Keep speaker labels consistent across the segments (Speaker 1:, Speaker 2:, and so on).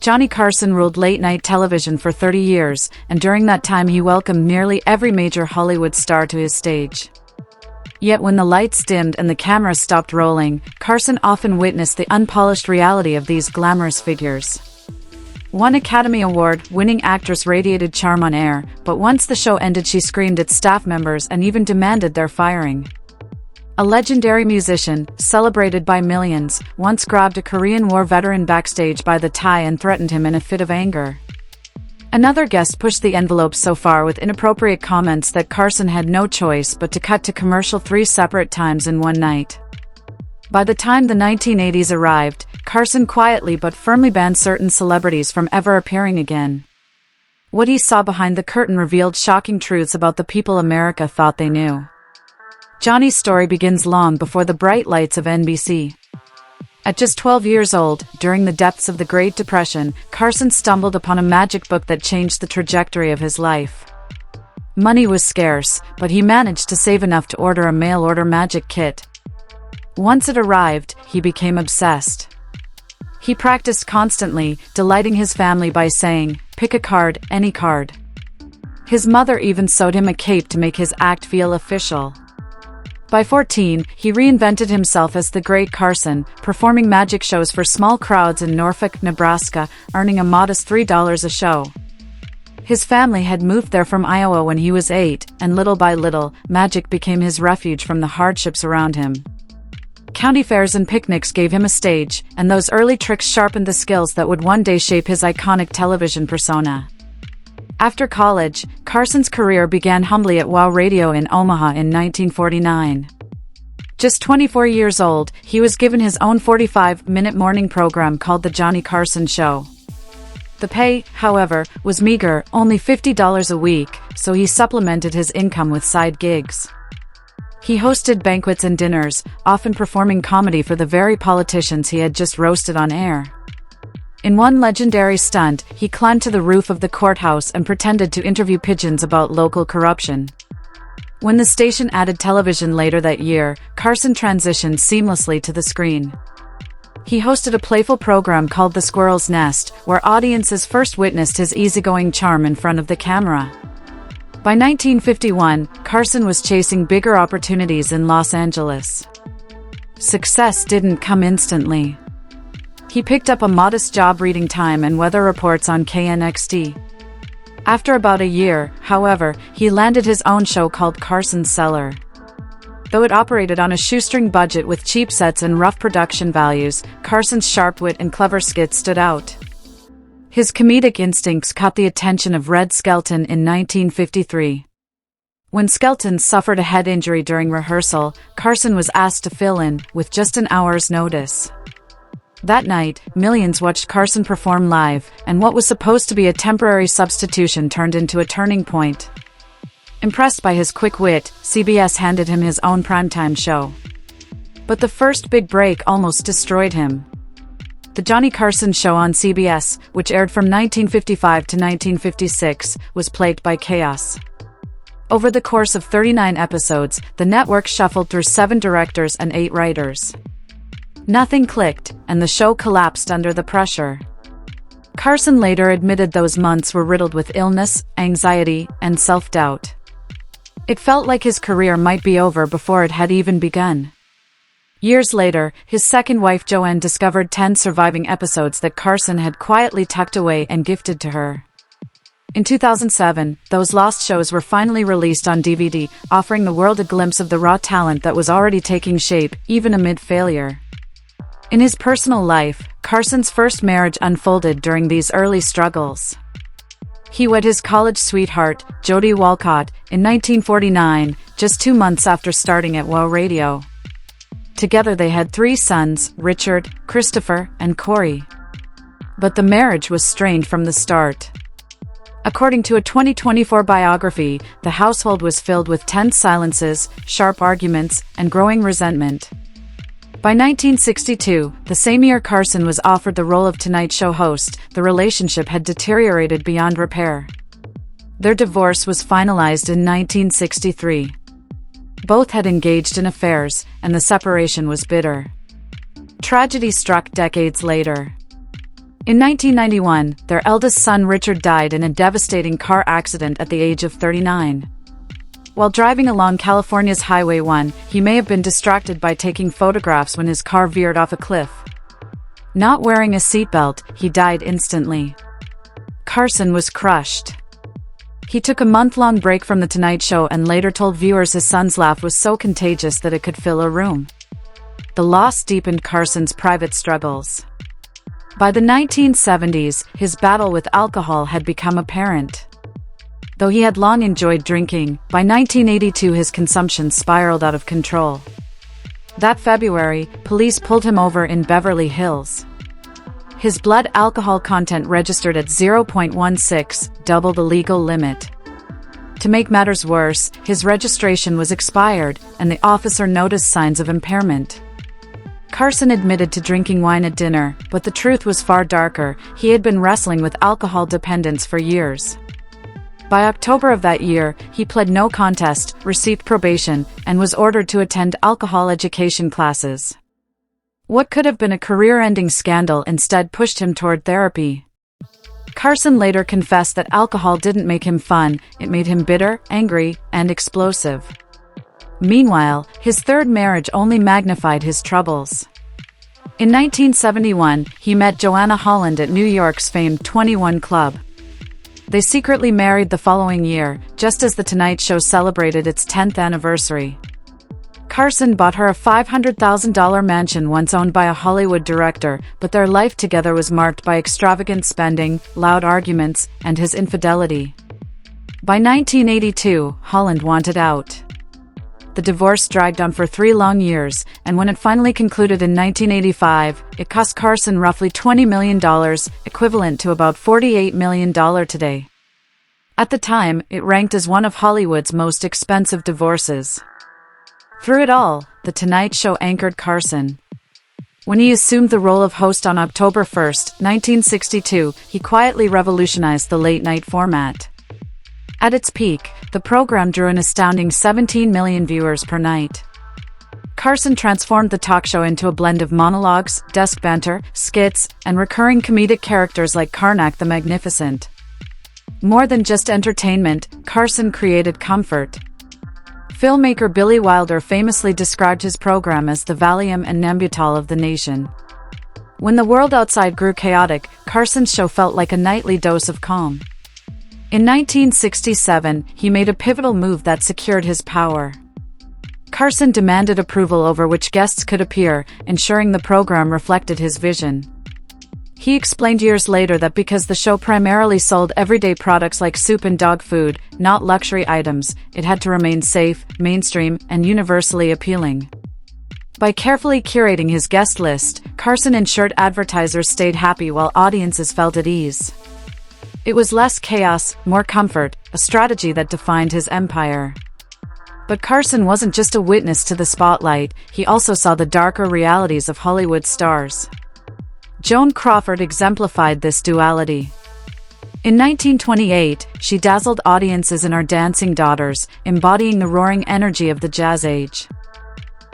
Speaker 1: Johnny Carson ruled late-night television for 30 years, and during that time he welcomed nearly every major Hollywood star to his stage. Yet when the lights dimmed and the camera stopped rolling, Carson often witnessed the unpolished reality of these glamorous figures. One Academy Award-winning actress radiated charm on air, but once the show ended she screamed at staff members and even demanded their firing. A legendary musician, celebrated by millions, once grabbed a Korean War veteran backstage by the tie and threatened him in a fit of anger. Another guest pushed the envelope so far with inappropriate comments that Carson had no choice but to cut to commercial 3 separate times in one night. By the time the 1980s arrived, Carson quietly but firmly banned certain celebrities from ever appearing again. What he saw behind the curtain revealed shocking truths about the people America thought they knew. Johnny's story begins long before the bright lights of NBC. At just 12 years old, during the depths of the Great Depression, Carson stumbled upon a magic book that changed the trajectory of his life. Money was scarce, but he managed to save enough to order a mail-order magic kit. Once it arrived, he became obsessed. He practiced constantly, delighting his family by saying, "Pick a card, any card." His mother even sewed him a cape to make his act feel official. By 14, he reinvented himself as the Great Carson, performing magic shows for small crowds in Norfolk, Nebraska, earning a modest $3 a show. His family had moved there from Iowa when he was 8, and little by little, magic became his refuge from the hardships around him. County fairs and picnics gave him a stage, and those early tricks sharpened the skills that would one day shape his iconic television persona. After college, Carson's career began humbly at WOW Radio in Omaha in 1949. Just 24 years old, he was given his own 45-minute morning program called The Johnny Carson Show. The pay, however, was meager, only $50 a week, so he supplemented his income with side gigs. He hosted banquets and dinners, often performing comedy for the very politicians he had just roasted on air. In one legendary stunt, he climbed to the roof of the courthouse and pretended to interview pigeons about local corruption. When the station added television later that year, Carson transitioned seamlessly to the screen. He hosted a playful program called The Squirrel's Nest, where audiences first witnessed his easygoing charm in front of the camera. By 1951, Carson was chasing bigger opportunities in Los Angeles. Success didn't come instantly. He picked up a modest job reading time and weather reports on KNXT. After about a year, however, he landed his own show called Carson's Cellar. Though it operated on a shoestring budget with cheap sets and rough production values, Carson's sharp wit and clever skits stood out. His comedic instincts caught the attention of Red Skelton in 1953. When Skelton suffered a head injury during rehearsal, Carson was asked to fill in, with just an hour's notice. That night, millions watched Carson perform live, and what was supposed to be a temporary substitution turned into a turning point. Impressed by his quick wit, CBS handed him his own primetime show. But the first big break almost destroyed him. The Johnny Carson Show on CBS, which aired from 1955 to 1956, was plagued by chaos. Over the course of 39 episodes, the network shuffled through 7 directors and 8 writers. Nothing clicked, and the show collapsed under the pressure. Carson later admitted those months were riddled with illness, anxiety, and self-doubt. It felt like his career might be over before it had even begun. Years later, his second wife Joanne discovered 10 surviving episodes that Carson had quietly tucked away and gifted to her. In 2007, those lost shows were finally released on DVD, offering the world a glimpse of the raw talent that was already taking shape, even amid failure. In his personal life, Carson's first marriage unfolded during these early struggles. He wed his college sweetheart, Jody Walcott, in 1949, just 2 months after starting at WOW Radio. Together they had 3 sons, Richard, Christopher, and Corey. But the marriage was strained from the start. According to a 2024 biography, the household was filled with tense silences, sharp arguments, and growing resentment. By 1962, the same year Carson was offered the role of Tonight Show host, the relationship had deteriorated beyond repair. Their divorce was finalized in 1963. Both had engaged in affairs, and the separation was bitter. Tragedy struck decades later. In 1991, their eldest son Richard died in a devastating car accident at the age of 39. While driving along California's Highway 1, he may have been distracted by taking photographs when his car veered off a cliff. Not wearing a seatbelt, he died instantly. Carson was crushed. He took a month-long break from The Tonight Show and later told viewers his son's laugh was so contagious that it could fill a room. The loss deepened Carson's private struggles. By the 1970s, his battle with alcohol had become apparent. Though he had long enjoyed drinking, by 1982 his consumption spiraled out of control. That February, police pulled him over in Beverly Hills. His blood alcohol content registered at 0.16, double the legal limit. To make matters worse, his registration was expired, and the officer noticed signs of impairment. Carson admitted to drinking wine at dinner, but the truth was far darker. He had been wrestling with alcohol dependence for years. By October of that year, he pled no contest, received probation, and was ordered to attend alcohol education classes. What could have been a career-ending scandal instead pushed him toward therapy. Carson later confessed that alcohol didn't make him fun, it made him bitter, angry, and explosive. Meanwhile, his third marriage only magnified his troubles. In 1971, he met Joanna Holland at New York's famed 21 Club. They secretly married the following year, just as The Tonight Show celebrated its 10th anniversary. Carson bought her a $500,000 mansion once owned by a Hollywood director, but their life together was marked by extravagant spending, loud arguments, and his infidelity. By 1982, Holland wanted out. The divorce dragged on for 3 long years, and when it finally concluded in 1985, it cost Carson roughly $20 million, equivalent to about $48 million today. At the time, it ranked as one of Hollywood's most expensive divorces. Through it all, The Tonight Show anchored Carson. When he assumed the role of host on October 1, 1962, he quietly revolutionized the late-night format. At its peak, the program drew an astounding 17 million viewers per night. Carson transformed the talk show into a blend of monologues, desk banter, skits, and recurring comedic characters like Karnak the Magnificent. More than just entertainment, Carson created comfort. Filmmaker Billy Wilder famously described his program as the Valium and Nembutal of the nation. When the world outside grew chaotic, Carson's show felt like a nightly dose of calm. In 1967, he made a pivotal move that secured his power. Carson demanded approval over which guests could appear, ensuring the program reflected his vision. He explained years later that because the show primarily sold everyday products like soup and dog food, not luxury items, it had to remain safe, mainstream, and universally appealing. By carefully curating his guest list, Carson ensured advertisers stayed happy while audiences felt at ease. It was less chaos, more comfort, a strategy that defined his empire. But Carson wasn't just a witness to the spotlight, he also saw the darker realities of Hollywood stars. Joan Crawford exemplified this duality. In 1928, she dazzled audiences in Our Dancing Daughters, embodying the roaring energy of the jazz age.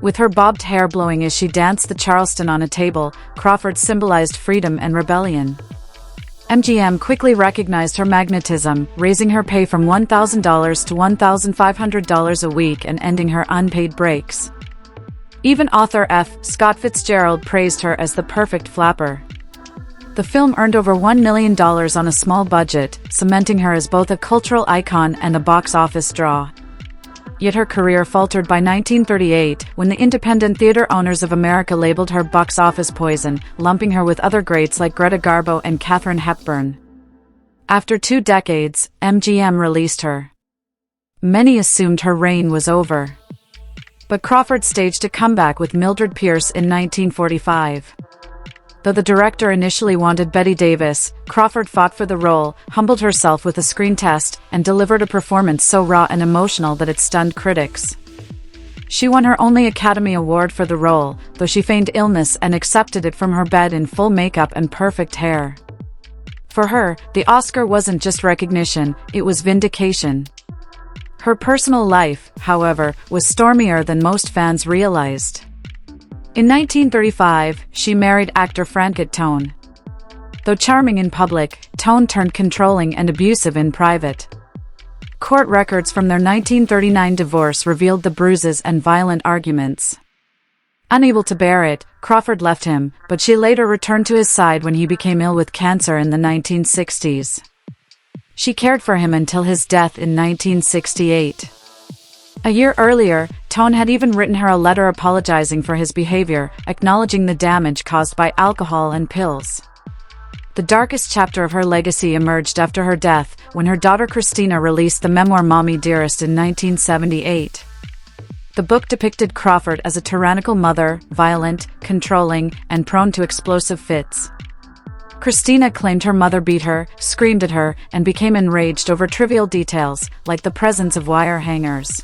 Speaker 1: With her bobbed hair blowing as she danced the Charleston on a table, Crawford symbolized freedom and rebellion. MGM quickly recognized her magnetism, raising her pay from $1,000 to $1,500 a week and ending her unpaid breaks. Even author F. Scott Fitzgerald praised her as the perfect flapper. The film earned over $1 million on a small budget, cementing her as both a cultural icon and a box office draw. Yet her career faltered by 1938, when the Independent Theater Owners of America labeled her box office poison, lumping her with other greats like Greta Garbo and Katharine Hepburn. After 2 decades, MGM released her. Many assumed her reign was over. But Crawford staged a comeback with Mildred Pierce in 1945. Though the director initially wanted Bette Davis, Crawford fought for the role, humbled herself with a screen test, and delivered a performance so raw and emotional that it stunned critics. She won her only Academy Award for the role, though she feigned illness and accepted it from her bed in full makeup and perfect hair. For her, the Oscar wasn't just recognition, it was vindication. Her personal life, however, was stormier than most fans realized. In 1935, she married actor Frank Tone. Though charming in public, Tone turned controlling and abusive in private. Court records from their 1939 divorce revealed the bruises and violent arguments. Unable to bear it, Crawford left him, but she later returned to his side when he became ill with cancer in the 1960s. She cared for him until his death in 1968. A year earlier, Tone had even written her a letter apologizing for his behavior, acknowledging the damage caused by alcohol and pills. The darkest chapter of her legacy emerged after her death, when her daughter Christina released the memoir Mommy Dearest in 1978. The book depicted Crawford as a tyrannical mother, violent, controlling, and prone to explosive fits. Christina claimed her mother beat her, screamed at her, and became enraged over trivial details, like the presence of wire hangers.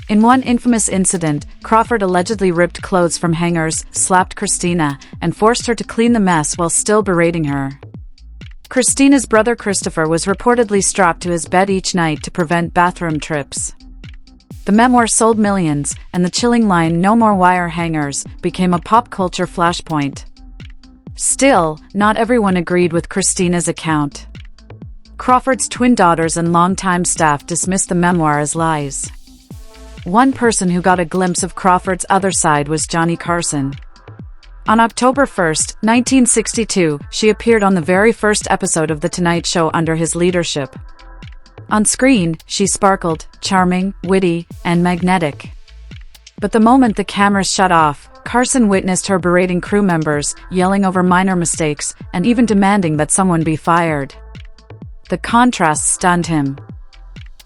Speaker 1: In one infamous incident, Crawford allegedly ripped clothes from hangers, slapped Christina, and forced her to clean the mess while still berating her. Christina's brother Christopher was reportedly strapped to his bed each night to prevent bathroom trips. The memoir sold millions, and the chilling line "No more wire hangers" became a pop culture flashpoint. Still, not everyone agreed with Christina's account. Crawford's twin daughters and longtime staff dismissed the memoir as lies. One person who got a glimpse of Crawford's other side was Johnny Carson. On October 1, 1962, she appeared on the very first episode of The Tonight Show under his leadership. On screen, she sparkled, charming, witty, and magnetic. But the moment the cameras shut off, Carson witnessed her berating crew members, yelling over minor mistakes, and even demanding that someone be fired. The contrast stunned him.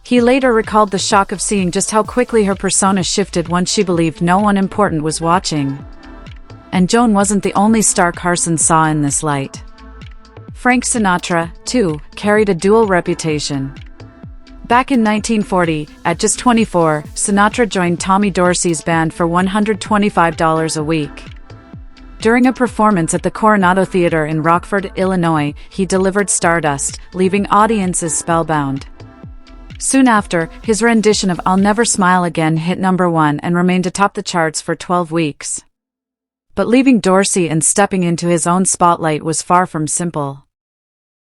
Speaker 1: He later recalled the shock of seeing just how quickly her persona shifted once she believed no one important was watching. And Joan wasn't the only star Carson saw in this light. Frank Sinatra, too, carried a dual reputation. Back in 1940, at just 24, Sinatra joined Tommy Dorsey's band for $125 a week. During a performance at the Coronado Theater in Rockford, Illinois, he delivered Stardust, leaving audiences spellbound. Soon after, his rendition of I'll Never Smile Again hit #1 and remained atop the charts for 12 weeks. But leaving Dorsey and stepping into his own spotlight was far from simple.